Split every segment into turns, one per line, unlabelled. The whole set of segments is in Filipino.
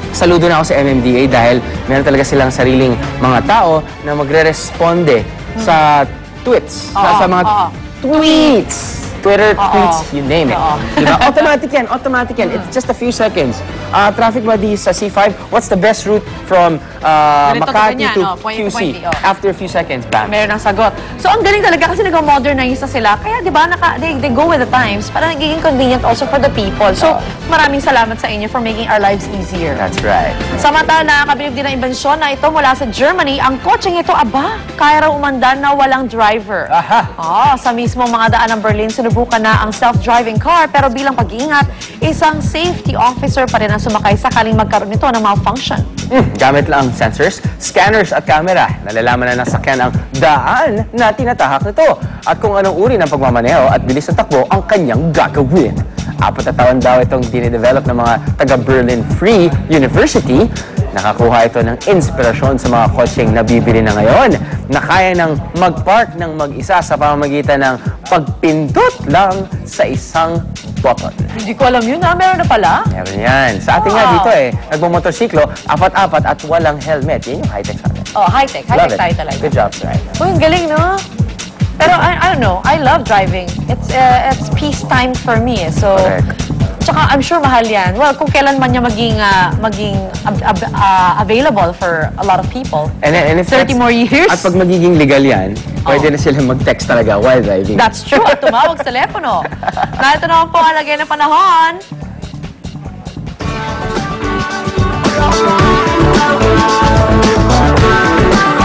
Saludo na ako sa MMDA dahil meron talaga silang sariling mga tao na magre-responde sa tweets. Sa mga tweets. Twitter, tweets, you name it. Diba? Automatic yan. It's just a few seconds. Traffic buddy sa C5, what's the best route from Makati to QC? After a few seconds, bam.
Meron ang sagot. So, ang galing talaga kasi nag-modernize na sila. Kaya, di ba, they go with the times. Parang nagiging convenient also for the people. So, maraming salamat sa inyo for making our lives easier.
That's right.
Samantala, nakabilib din ang imbensyon na ito mula sa Germany. Ang kotseng ito, kaya raw umandan na walang driver. Sa mismong mga daan ng Berlin, sinubukan na ang self-driving car, pero bilang pag-iingat, isang safety officer pa rin ang sumakay sakaling magkaroon nito ng malfunction.
Gamit lang ang sensors, scanners at camera. Nalalaman na nasakyan ang daan na tinatahak nito at kung anong uri ng pagmamaneho at bilis ng takbo ang kanyang gagawin. 4 na taon daw itong dinidevelop ng mga taga-Berlin Free University. Nakakuha ito ng inspirasyon sa mga kotseng nabibili na ngayon na kaya ng mag-park ng mag-isa sa pamamagitan ng pagpindot lang sa isang button.
Hindi ko alam yun, meron na pala?
Meron yan. Sa ating nga dito nagmumotorsiklo, 4-4 at walang helmet. Yan yung high-tech sa atin.
High-tech. High-tech tayo talaga.
Good job, right?
Uy, ang galing, no? Pero I don't know, I love driving. It's peace time for me. So, tsaka I'm sure mahal yan. Well, kung kailan man niya maging available for a lot of people.
And if
30 more years.
At pag magiging legal yan, pwede na sila mag-text talaga while driving.
That's true. At tumawag sa telepono. Narito naman po ang lagay ng panahon.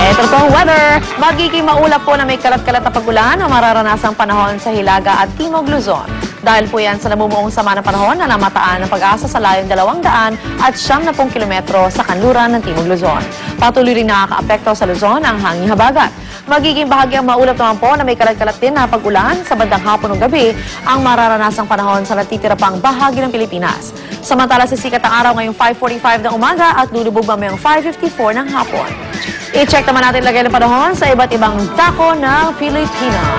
Ito po ang weather. Magiging maulap po na may kalat-kalat na pag-ulan o mararanasang panahon sa Hilaga at Timog Luzon. Dahil po yan sa namumuong sama ng panahon na namataan ng pag-asa sa layong 200 at 70 kilometro sa kanluran ng Timog Luzon. Patuloy rin nakaka-apekto sa Luzon ang hanging habagat. Magiging bahagyang maulap naman po na may kalat-kalat din na pag-ulan sa bandang hapon ng gabi ang mararanasang panahon sa natitira pang bahagi ng Pilipinas. Samantala sisikat ang araw ngayong 5:45 ng umaga at lulubog mamayang 5:54 ng hapon. I-check naman natin lagay ng panahon sa iba't ibang dako ng Pilipinas.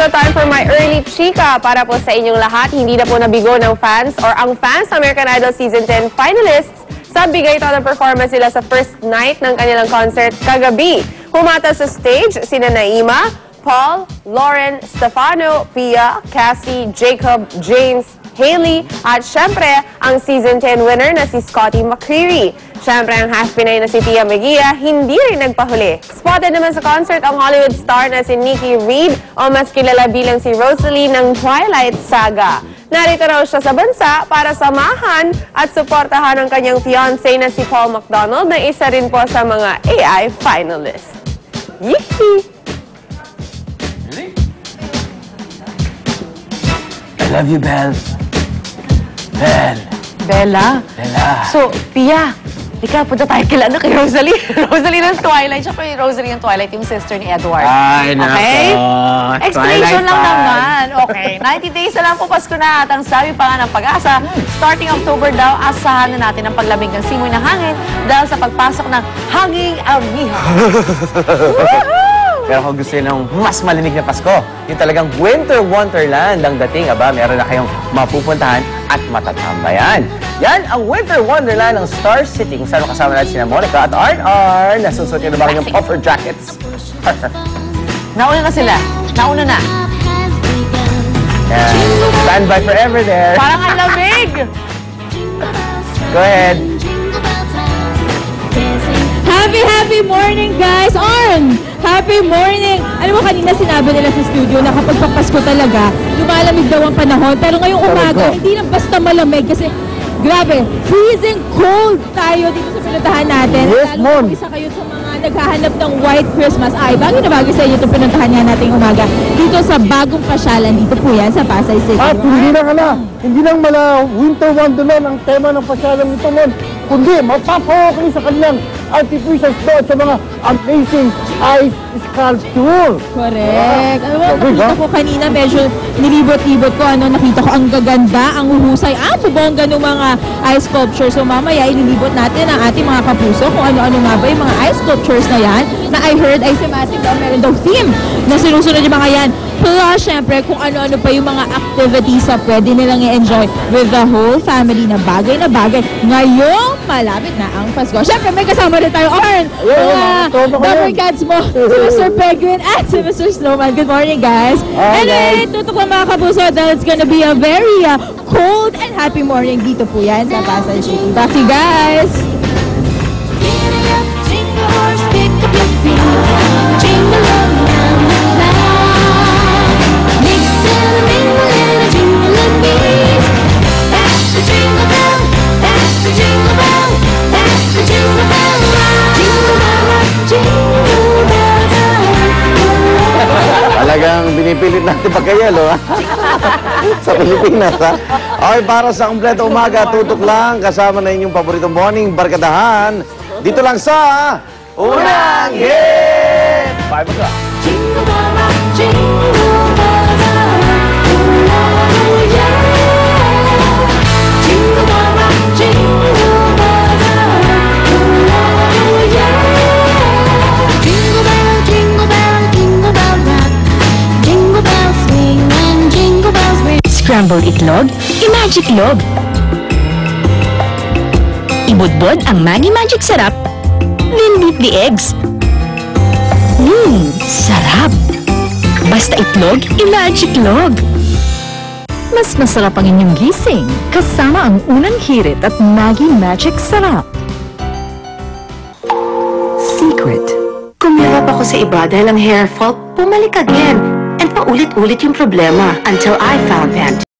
So time for my early chika para po sa inyong lahat. Hindi na po nabigo ng fans or ang fans ng American Idol Season 10 finalists sa bigay ito ng performance nila sa first night ng kanilang concert kagabi. Humata sa stage sina Naima, Paul, Lauren, Stefano, Pia, Cassie, Jacob, James, Hailey, at syempre ang Season 10 winner na si Scotty McCreery. Syempre ang half-Pinay na si Tia Mejia, hindi rin nagpahuli. Spotted naman sa concert ang Hollywood star na si Nikki Reed o mas kilala bilang si Rosalie ng Twilight Saga. Narito raw siya sa bansa para samahan at suportahan ang kanyang fiancé na si Paul McDonald na isa rin po sa mga AI finalists. Yee!
Really? I love you, Belle.
Bella.
Bella.
So, Pia, punta tayo kay Rosalie. Rosalie ng Twilight. Siya po yung Rosalie ng Twilight, yung sister ni Edward.
Ay,
okay?
nako.
Explanation lang naman. Okay. 90 days na lang po Pasko na. At ang sabi pa nga ng Pag-asa, starting October daw, asahan na natin ang paglamig ng simoy ng hangin dahil sa pagpasok ng hanging amihan.
Pero kung gusto nyo ng mas malamig na Pasko, yung talagang winter wonderland ang dating, meron na kayong mapupuntahan at matatambayan. Yan ang winter wonderland ng Star City kung saan kasama natin sina Monica at RR. Nasusuot nyo na ba kanyang puffer jackets?
Nauna na sila. Nauna na.
Yeah. Stand by forever there.
Parang ang lamig!
Go ahead.
Happy morning, guys! Happy morning! Alam mo, kanina sinabi nila sa studio na kapag papasko talaga, lumalamig daw ang panahon. Pero ngayong umaga, hindi lang basta malamig kasi grabe, freezing cold tayo dito sa pinuntahan natin.
Yes,
Lalo kung isa kayo sa mga naghahanap ng White Christmas. Bagay na bagay sa inyo itong pinuntahan niya nating umaga. Dito sa bagong pasyalan, dito po yan sa Pasay City.
At hindi lang mala winter wonderland ang tema ng pasyalan nito nun, kundi mapapawa kayo sa kanilang artificial snow sa mga amazing ice sculpture.
Correct. Alam mo, nakita ko kanina, medyo nilibot-libot ko, nakita ko ang gaganda, ang huhusay, bubongga ng mga mga ice sculptures. So mamaya ililibot natin ang ating mga kapuso kung ano-ano nga ba yung mga ice sculptures na yan na I heard ay thematic daw, meron daw theme na sinusunod yung mga yan. Plus, syempre, kung ano-ano pa yung mga activities na pwede nilang i-enjoy with the whole family na bagay ngayong malapit na ang Pasko. Syempre, may kasama rin tayo, Arn! Double cats mo, si Mr. Penguin at si Mr. Snowman. Good morning, guys! Anyway, tutok lang mga kapuso dahil it's gonna be a very cold and happy morning dito po yan sa Pasay City. Back to you guys!
Talagang binipilit natin pagkayelo, ha? Sa Pilipinas, ha? Okay, para sa kumpleto umaga, tutok lang, kasama na inyong paboritong morning barkadahan. Dito lang sa Unang Hit!
5 o'clock.
Jingle bell rock, jingle bells oh yeah. Jingle bell rock, jingle bells oh yeah. Jingle bell, jingle bell, jingle bell rock. Jingle bells swing and jingle bells ring.
Scrambled itlog, i-magic log. Ibudbod ang Maggi Magic Sarap, then beat the eggs. Sarap! Basta itlog, i-magic log. Mas masarap ang inyong gising kasama ang Unang Hirit at Maggi Magic Sarap.
Secret. Kumirap ako sa iba dahil ang hair fall, bumalik again. And paulit-ulit yung problema until I found Pant.